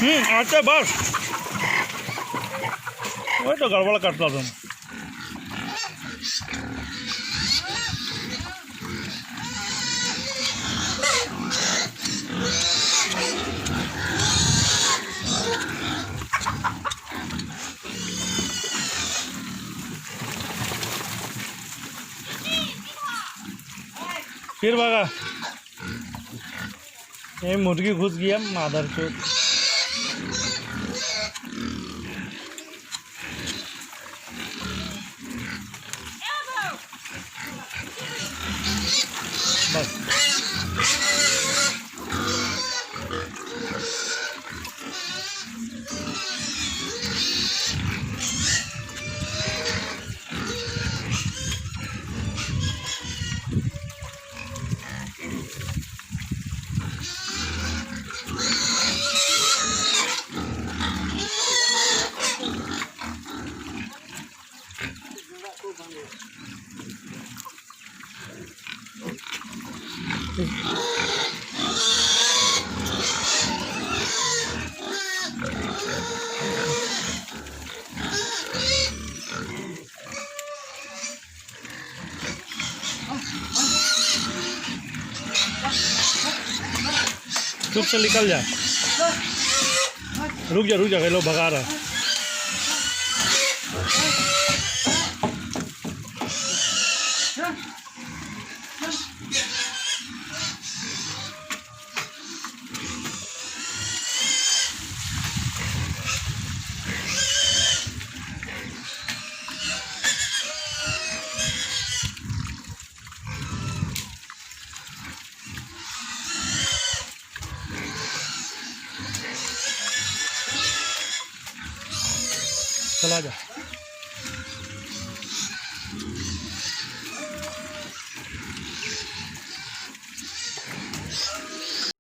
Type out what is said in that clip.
अच्छा बस वही तो गड़बड़ करता तुम। फिर भागा ये मुर्गी घुस गया मादर चोट। बस चुप से निकल जा। रुक जा ये लोग भगा रहा है। चला जा।